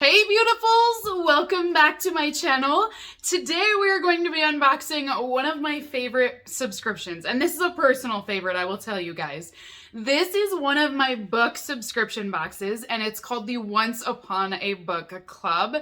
Hey beautifuls, welcome back to my channel. Today we are going to be unboxing one of my favorite subscriptions, and this is a personal favorite, I will tell you guys. This is one of my book subscription boxes, and it's called the Once Upon a Book Club.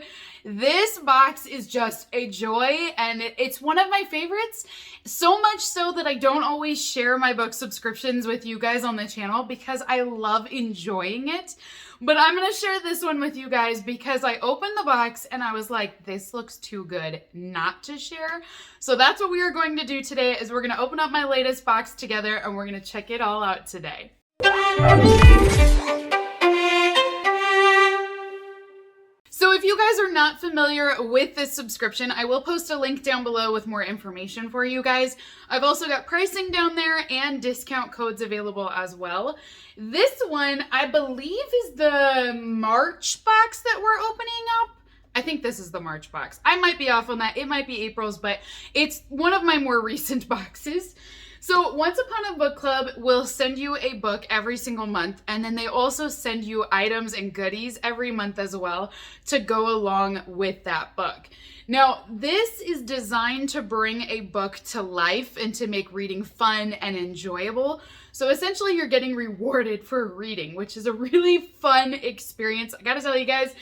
This box is just a joy, and it's one of my favorites, so much so that I don't always share my book subscriptions with you guys on the channel because I love enjoying it. But I'm going to share this one with you guys because I opened the box and I was like, this looks too good not to share. So that's what we are going to do today is we're going to open up my latest box together and we're going to check it all out today. So if you guys are not familiar with this subscription, I will post a link down below with more information for you guys. I've also got pricing down there and discount codes available as well. This one, I believe, is the March box that we're opening up. I think this is the March box. I might be off on that. It might be April's, but it's one of my more recent boxes. So Once Upon a Book Club will send you a book every single month, and then they also send you items and goodies every month as well to go along with that book. Now, this is designed to bring a book to life and to make reading fun and enjoyable. So essentially you're getting rewarded for reading, which is a really fun experience. I gotta tell you guys,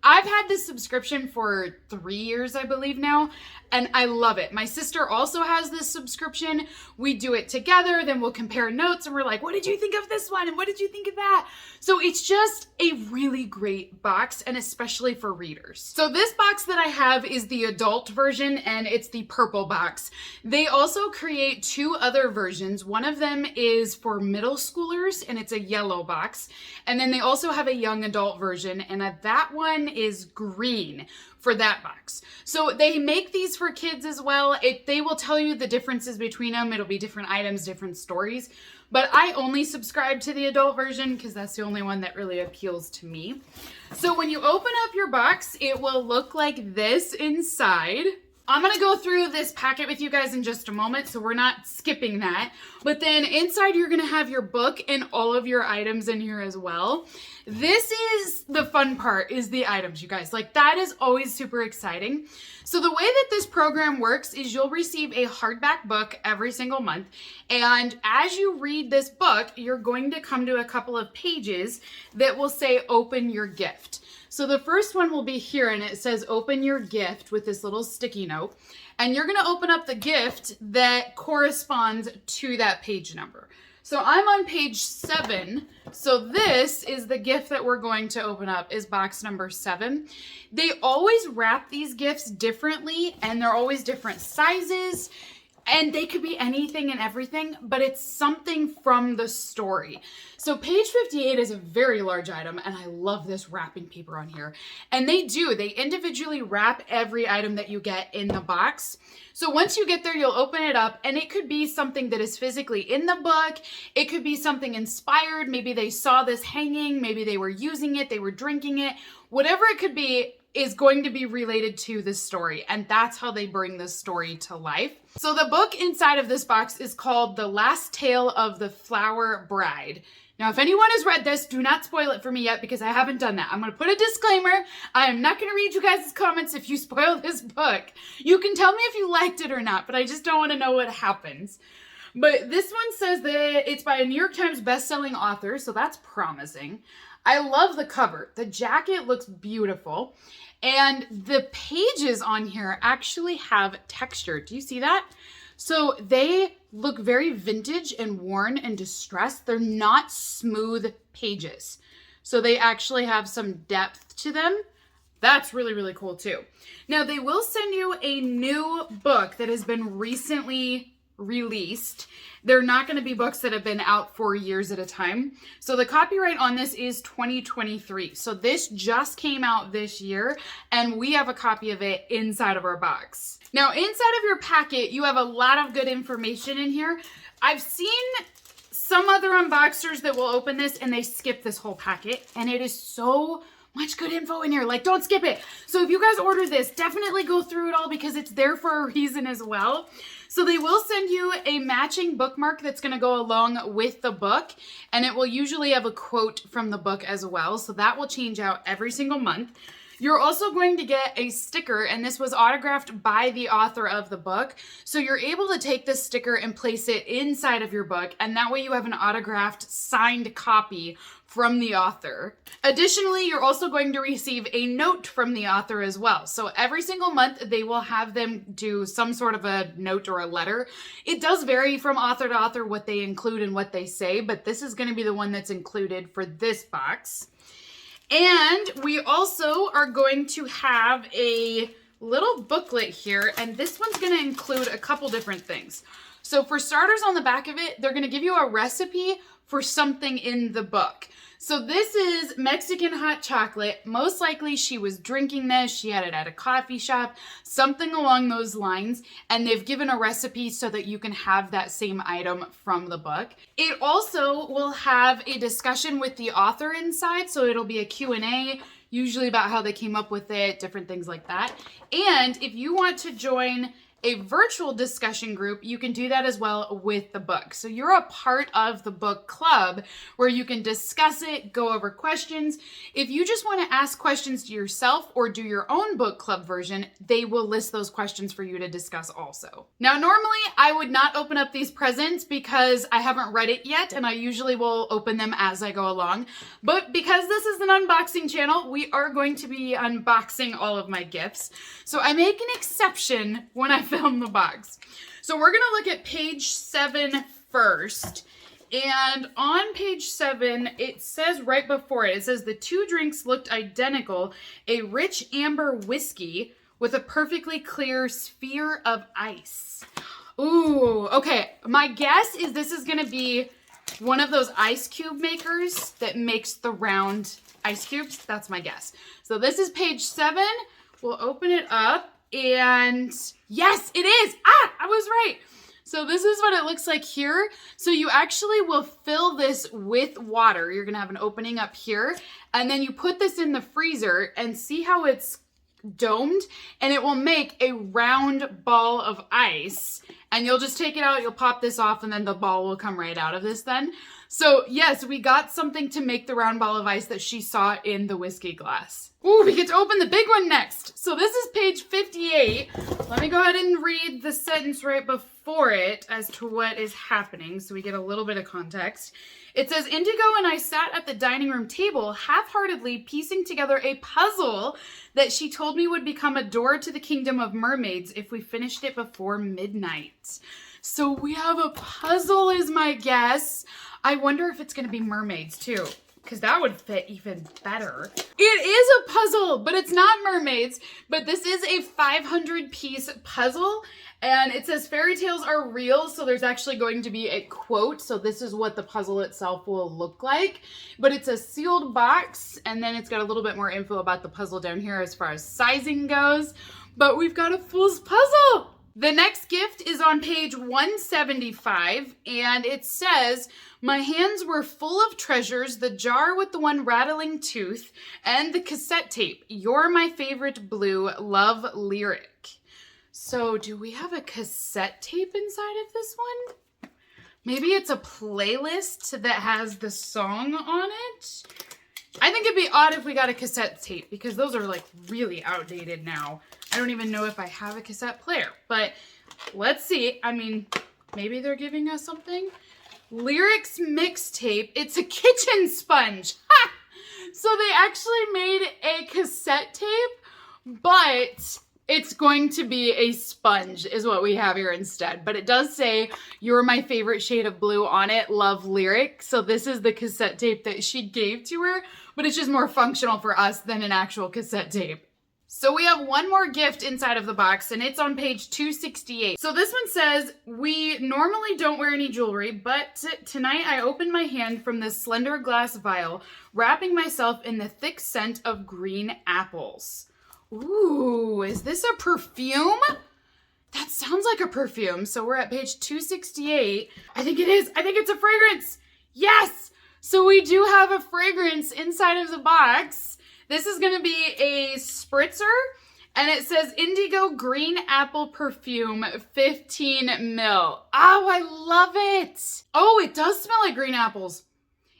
I've had this subscription for 3 years, I believe now, and I love it. My sister also has this subscription. We do it together, then we'll compare notes and we're like, what did you think of this one? And what did you think of that? So it's just a really great box, and especially for readers. So this box that I have is the adult version, and it's the purple box. They also create 2 other versions. One of them is for middle schoolers, and it's a yellow box. And then they also have a young adult version, and that one is green for that box. So they make these for kids as well. They will tell you the differences between them. It'll be different items, different stories. But I only subscribe to the adult version because that's the only one that really appeals to me. So when you open up your box, it will look like this inside. I'm going to go through this packet with you guys in just a moment, so we're not skipping that. But then inside you're going to have your book and all of your items in here as well. This is the fun part, is the items, you guys. Like, that is always super exciting. So the way that this program works is you'll receive a hardback book every single month. And as you read this book, you're going to come to a couple of pages that will say, open your gift. So the first one will be here, and it says open your gift with this little sticky note. And you're going to open up the gift that corresponds to that page number. So I'm on page 7. So this is the gift that we're going to open up, is box number 7. They always wrap these gifts differently, and they're always different sizes. And they could be anything and everything, but it's something from the story. So page 58 is a very large item, and I love this wrapping paper on here. And they individually wrap every item that you get in the box. So once you get there, you'll open it up, and it could be something that is physically in the book. It could be something inspired. Maybe they saw this hanging. Maybe they were using it. They were drinking it. Whatever it could be is going to be related to this story, and that's how they bring this story to life. So the book inside of this box is called The Last Tale of the Flower Bride. Now, if anyone has read this, do not spoil it for me yet because I haven't done that. I'm going to put a disclaimer. I am not going to read you guys' comments if you spoil this book. You can tell me if you liked it or not, but I just don't want to know what happens. But this one says that it's by a New York Times bestselling author, so that's promising. I love the cover. The jacket looks beautiful. And the pages on here actually have texture. Do you see that? So they look very vintage and worn and distressed. They're not smooth pages. So they actually have some depth to them. That's really, really cool too. Now they will send you a new book that has been recently released. They're not going to be books that have been out for years at a time. So the copyright on this is 2023. So this just came out this year, and we have a copy of it inside of our box. Now, inside of your packet, you have a lot of good information in here. I've seen some other unboxers that will open this and they skip this whole packet, and it is so much good info in here. Like, don't skip it. So if you guys order this, definitely go through it all because it's there for a reason as well. So they will send you a matching bookmark that's going to go along with the book, and it will usually have a quote from the book as well. So that will change out every single month. You're also going to get a sticker, and this was autographed by the author of the book. So you're able to take this sticker and place it inside of your book, and that way you have an autographed, signed copy from the author. Additionally, you're also going to receive a note from the author as well. So every single month, they will have them do some sort of a note or a letter. It does vary from author to author what they include and what they say, but this is going to be the one that's included for this box. And we also are going to have a little booklet here, and this one's going to include a couple different things. So for starters, on the back of it, they're going to give you a recipe for something in the book. So this is Mexican hot chocolate. Most likely she was drinking this. She had it at a coffee shop, something along those lines. And they've given a recipe so that you can have that same item from the book. It also will have a discussion with the author inside. So it'll be a Q&A, usually about how they came up with it, different things like that. And if you want to join a virtual discussion group, you can do that as well with the book. So you're a part of the book club where you can discuss it, go over questions. If you just want to ask questions to yourself or do your own book club version, they will list those questions for you to discuss also. Now, normally I would not open up these presents because I haven't read it yet, and I usually will open them as I go along. But because this is an unboxing channel, we are going to be unboxing all of my gifts. So I make an exception when I film the box. So we're going to look at page 7 first. And on page 7, it says right before it says the two drinks looked identical. A rich amber whiskey with a perfectly clear sphere of ice. Ooh, okay. My guess is this is going to be one of those ice cube makers that makes the round ice cubes. That's my guess. So this is page 7. We'll open it up. And yes, it is. I was right. So this is what it looks like here. So you actually will fill this with water. You're going to have an opening up here. And then you put this in the freezer and see how it's domed. And it will make a round ball of ice. And you'll just take it out. You'll pop this off and then the ball will come right out of this then. So yes, we got something to make the round ball of ice that she saw in the whiskey glass. Ooh, we get to open the big one next. So this is page 58. Let me go ahead and read the sentence right before it as to what is happening so we get a little bit of context. It says, Indigo and I sat at the dining room table half-heartedly piecing together a puzzle that she told me would become a door to the kingdom of mermaids if we finished it before midnight. So we have a puzzle is my guess. I wonder if it's going to be mermaids too, because that would fit even better. It is a puzzle, but it's not mermaids. But this is a 500-piece puzzle, and it says fairy tales are real, so there's actually going to be a quote. So this is what the puzzle itself will look like. But it's a sealed box, and then it's got a little bit more info about the puzzle down here as far as sizing goes. But we've got a full puzzle. The next gift is on page 175, and it says, my hands were full of treasures, the jar with the one rattling tooth, and the cassette tape. You're my favorite blue, love lyric. So do we have a cassette tape inside of this one? Maybe it's a playlist that has the song on it? I think it'd be odd if we got a cassette tape because those are like really outdated now. I don't even know if I have a cassette player, but let's see. I mean, maybe they're giving us something. Lyrics mixtape. It's a kitchen sponge. Ha! So they actually made a cassette tape, but it's going to be a sponge is what we have here instead. But it does say, you're my favorite shade of blue on it, love lyric. So this is the cassette tape that she gave to her, but it's just more functional for us than an actual cassette tape. So we have one more gift inside of the box, and it's on page 268. So this one says, we normally don't wear any jewelry, but tonight I opened my hand from this slender glass vial, wrapping myself in the thick scent of green apples. Ooh, is this a perfume? That sounds like a perfume. So we're at page 268. I think it is. I think it's a fragrance. Yes! So we do have a fragrance inside of the box. This is going to be a spritzer, and it says Indigo Green Apple Perfume 15 ml. Oh, I love it. Oh, it does smell like green apples.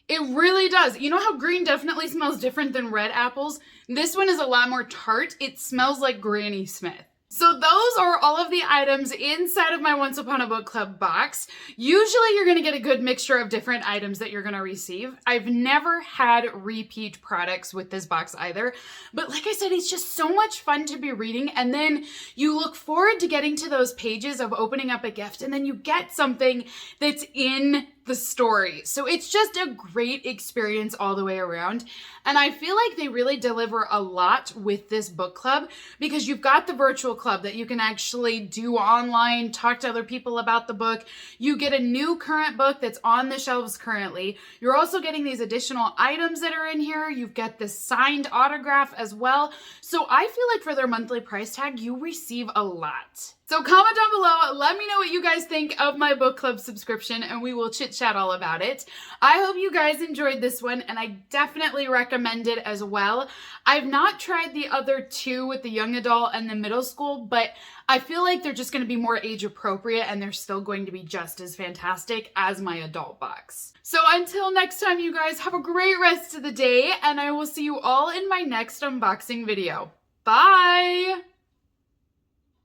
It really does. You know how green definitely smells different than red apples? This one is a lot more tart. It smells like Granny Smith. So those are all of the items inside of my Once Upon a Book Club box. Usually you're going to get a good mixture of different items that you're going to receive. I've never had repeat products with this box either. But like I said, it's just so much fun to be reading. And then you look forward to getting to those pages of opening up a gift. And then you get something that's in the story. So it's just a great experience all the way around. And I feel like they really deliver a lot with this book club because you've got the virtual club that you can actually do online, talk to other people about the book. You get a new current book that's on the shelves currently. You're also getting these additional items that are in here. You get the signed autograph as well. So I feel like for their monthly price tag, you receive a lot. So comment down below, let me know what you guys think of my book club subscription and we will chit chat all about it. I hope you guys enjoyed this one and I definitely recommend it as well. I've not tried the other two with the young adult and the middle school, but I feel like they're just going to be more age appropriate and they're still going to be just as fantastic as my adult box. So until next time, you guys have a great rest of the day and I will see you all in my next unboxing video. Bye!